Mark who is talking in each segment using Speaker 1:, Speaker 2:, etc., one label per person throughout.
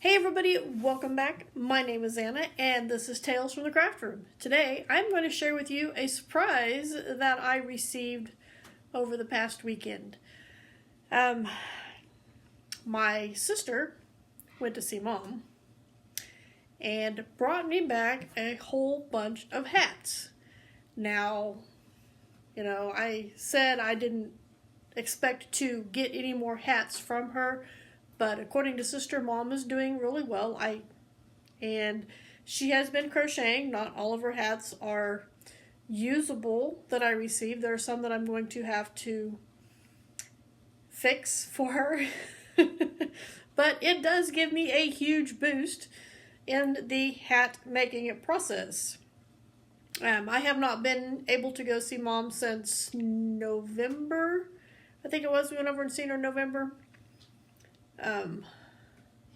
Speaker 1: Hey everybody, welcome back. My name is Anna and this is Tales from the Craft Room. Today I'm going to share with you a surprise that I received over the past weekend. My sister went to see Mom and brought me back a whole bunch of hats. Now, I said I didn't expect to get any more hats from her, but according to Sister, Mom is doing really well. And she has been crocheting. Not all of her hats are usable that I received. There are some that I'm going to have to fix for her. But it does give me a huge boost in the hat making process. I have not been able to go see Mom since November. I think it was. We went over and seen her in November.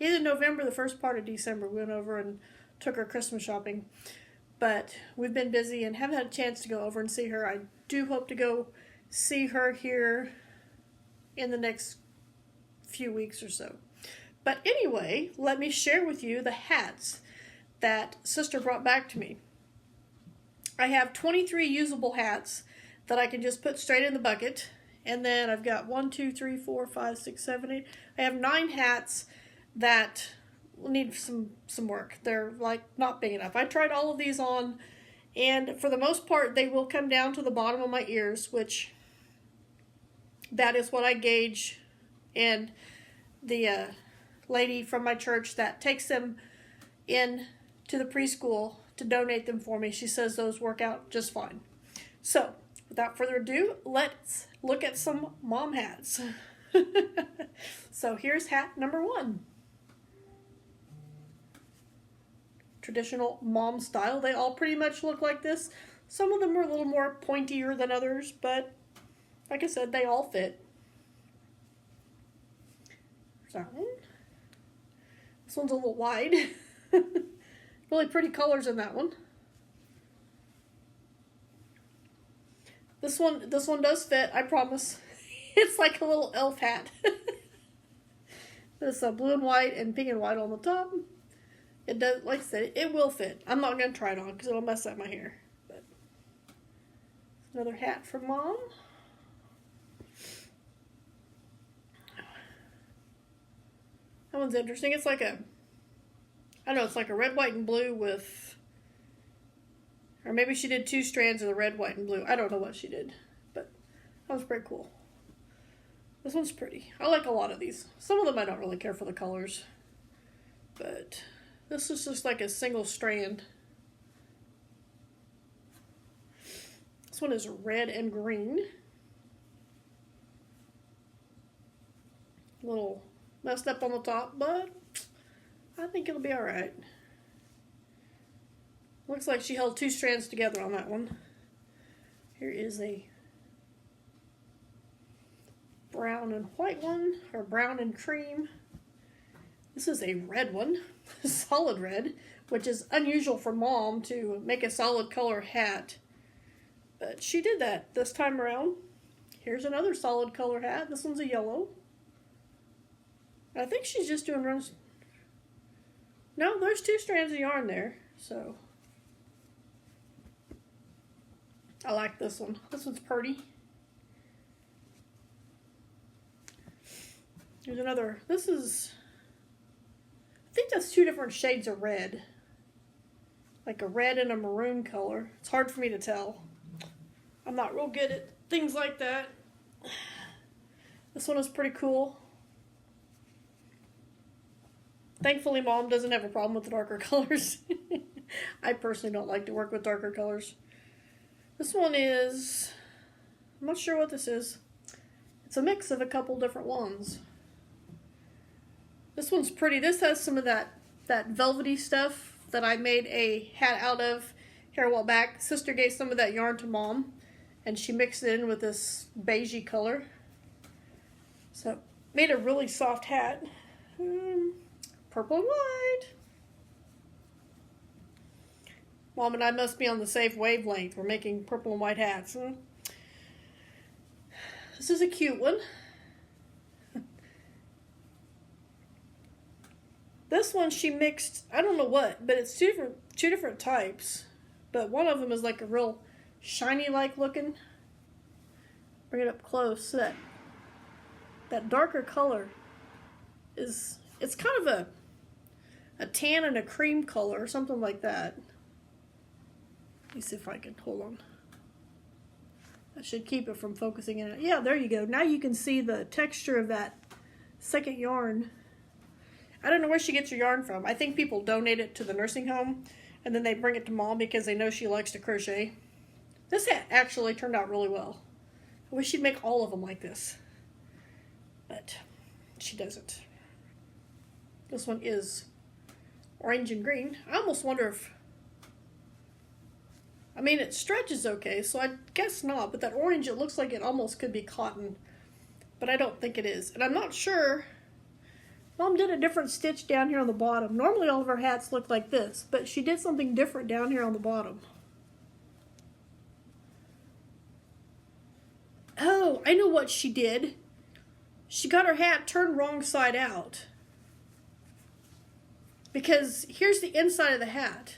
Speaker 1: Either November, the first part of December, we went over and took her Christmas shopping. But we've been busy and haven't had a chance to go over and see her. I do hope to go see her here in the next few weeks or so. But anyway, let me share with you the hats that Sister brought back to me. I have 23 usable hats that I can just put straight in the bucket. And then I've got 1, 2, 3, 4, 5, 6, 7, 8. I have 9 hats that need some work. They're like not big enough. I tried all of these on, and for the most part they will come down to the bottom of my ears, which that is what I gauge. And the lady from my church that takes them in to the preschool to donate them for me, she says those work out just fine. So without further ado, let's look at some mom hats. So here's hat number 1. Traditional mom style. They all pretty much look like this. Some of them are a little more pointier than others, but like I said, they all fit. There's that one. This one's a little wide. Really pretty colors in that one. This one does fit, I promise. It's like a little elf hat. It's blue and white and pink and white on the top. It does, like I said, it will fit. I'm not going to try it on because it'll mess up my hair. But another hat for Mom. That one's interesting. It's like it's like a red, white, and blue with, or maybe she did 2 strands of the red, white, and blue. I don't know what she did, but that was pretty cool. This one's pretty. I like a lot of these. Some of them I don't really care for the colors, but this is just like a single strand. This one is red and green. A little messed up on the top, but I think it'll be alright. Looks like she held 2 strands together on that one. Here is a brown and white one, or brown and cream. This is a red one, solid red, which is unusual for Mom to make a solid color hat. But she did that this time around. Here's another solid color hat. This one's a yellow. I think she's just doing runs. No, there's 2 strands of yarn there, so I like this one. This one's pretty. Here's another. This is, I think that's 2 different shades of red. Like a red and a maroon color. It's hard for me to tell. I'm not real good at things like that. This one is pretty cool. Thankfully, Mom doesn't have a problem with the darker colors. I personally don't like to work with darker colors. This one is, I'm not sure what this is. It's a mix of a couple different ones. This one's pretty. This has some of that velvety stuff that I made a hat out of here a while back. Sister gave some of that yarn to Mom, and she mixed it in with this beigey color. So, made a really soft hat. Purple and white. Mom and I must be on the same wavelength. We're making purple and white hats. This is a cute one. This one she mixed, I don't know what, but it's two different types. But one of them is like a real shiny like looking. Bring it up close. So that darker color it's kind of a tan and a cream color or something like that. Let me see if I can, hold on. I should keep it from focusing in it. Yeah, there you go. Now you can see the texture of that second yarn. I don't know where she gets her yarn from. I think people donate it to the nursing home and then they bring it to Mom because they know she likes to crochet. This hat actually turned out really well. I wish she'd make all of them like this, but she doesn't. This one is orange and green. I almost wonder if, I mean, it stretches okay, so I guess not, but that orange, it looks like it almost could be cotton, but I don't think it is. And I'm not sure. Mom did a different stitch down here on the bottom. Normally all of her hats look like this, but she did something different down here on the bottom. Oh, I know what she did. She got her hat turned wrong side out. Because here's the inside of the hat.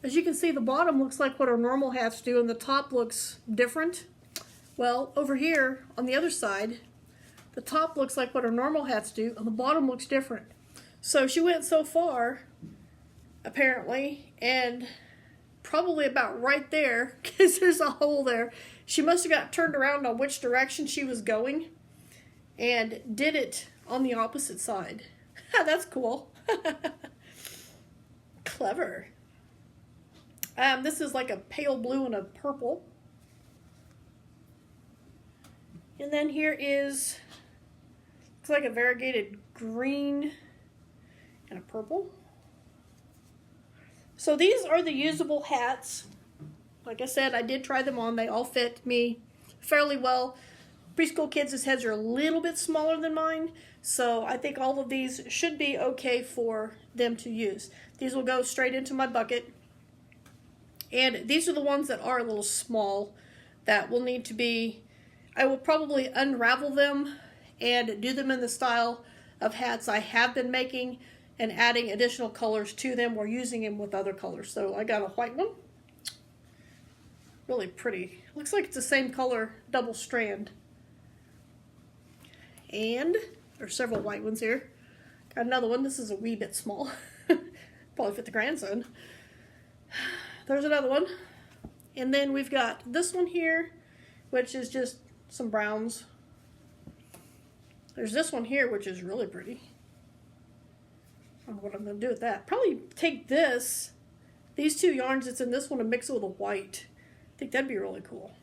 Speaker 1: As you can see, the bottom looks like what our normal hats do and the top looks different. Well, over here on the other side, the top looks like what our normal hats do and the bottom looks different. So she went so far, apparently, and probably about right there, because there's a hole there, she must have got turned around on which direction she was going and did it on the opposite side. That's cool. Clever. This is like a pale blue and a purple. And then here is, looks like a variegated green and a purple. So these are the usable hats. Like I said, I did try them on. They all fit me fairly well. Preschool kids' heads are a little bit smaller than mine, so I think all of these should be okay for them to use. These will go straight into my bucket. And these are the ones that are a little small that will need to be, I will probably unravel them and do them in the style of hats I have been making and adding additional colors to them or using them with other colors. So I got a white one. Really pretty. Looks like it's the same color, double strand. And there's several white ones here. Got another one. This is a wee bit small. Probably fit the grandson. There's another one. And then we've got this one here, which is just some browns. There's this one here, which is really pretty. I don't know what I'm going to do with that. Probably take these two yarns that's in this one and mix it with a white. I think that'd be really cool.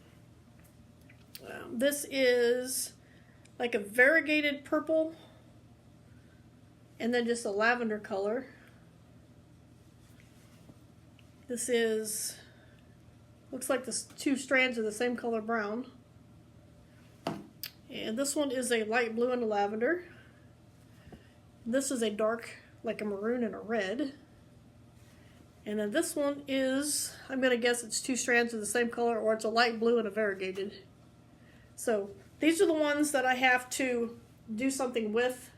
Speaker 1: This is like a variegated purple and then just a lavender color. This is, looks like the two strands are the same color brown. And this one is a light blue and a lavender. This is a dark, like a maroon and a red. And then this one is, I'm going to guess it's two strands of the same color, or it's a light blue and a variegated. So these are the ones that I have to do something with.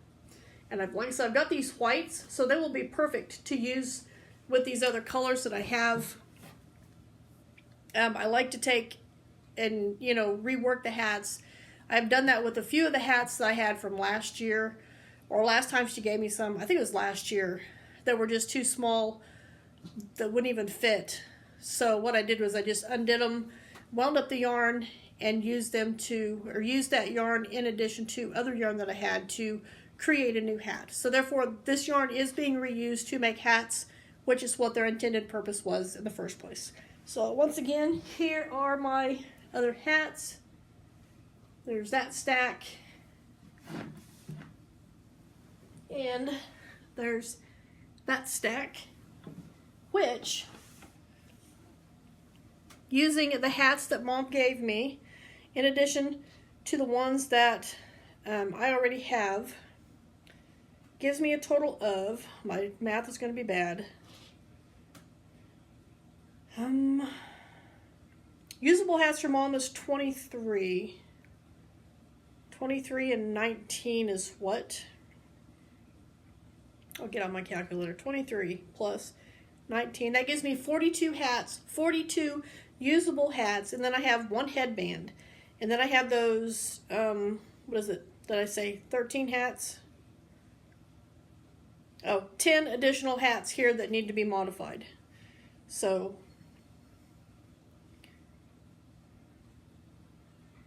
Speaker 1: And like I said, I've got these whites, so they will be perfect to use with these other colors that I have. I like to take and, rework the hats. I've done that with a few of the hats that I had from last year, or last time she gave me some, I think it was last year, that were just too small, that wouldn't even fit. So what I did was I just undid them, wound up the yarn, and used that yarn in addition to other yarn that I had to create a new hat. So therefore, this yarn is being reused to make hats, which is what their intended purpose was in the first place. So once again, here are my other hats. There's that stack. And there's that stack, which, using the hats that Mom gave me, in addition to the ones that I already have, gives me a total of, my math is going to be bad, usable hats for Mom is 23. 23 and 19 is what? I'll get on my calculator. 23 plus 19. That gives me 42 hats, 42 usable hats, and then I have one headband. And then I have those, what is it? Did I say 13 hats? Oh, 10 additional hats here that need to be modified. So,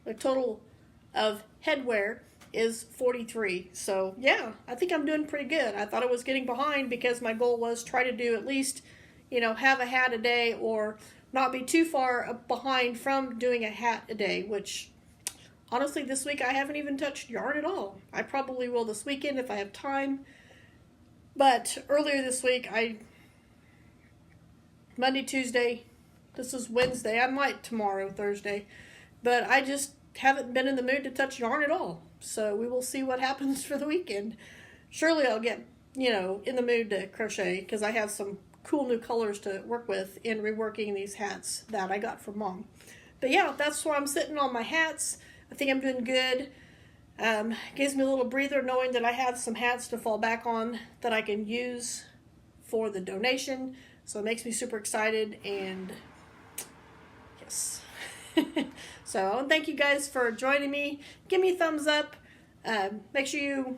Speaker 1: the total of headwear is 43. So, yeah, I think I'm doing pretty good. I thought I was getting behind because my goal was try to do at least, have a hat a day or not be too far behind from doing a hat a day, which honestly this week I haven't even touched yarn at all. I probably will this weekend if I have time. But earlier this week, Monday, Tuesday, this is Wednesday, I might tomorrow, Thursday, but I just haven't been in the mood to touch yarn at all. So we will see what happens for the weekend. Surely I'll get, in the mood to crochet because I have some cool new colors to work with in reworking these hats that I got from Mom. But yeah, that's where I'm sitting on my hats. I think I'm doing good. Gives me a little breather knowing that I have some hats to fall back on that I can use for the donation. So it makes me super excited, and yes. So I want to thank you guys for joining me. Give me a thumbs up. Make sure you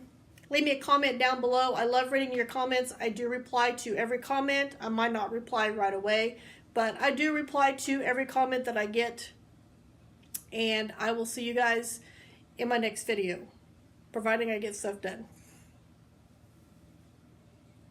Speaker 1: leave me a comment down below. I love reading your comments. I do reply to every comment. I might not reply right away, but I do reply to every comment that I get. And I will see you guys in my next video, providing I get stuff done.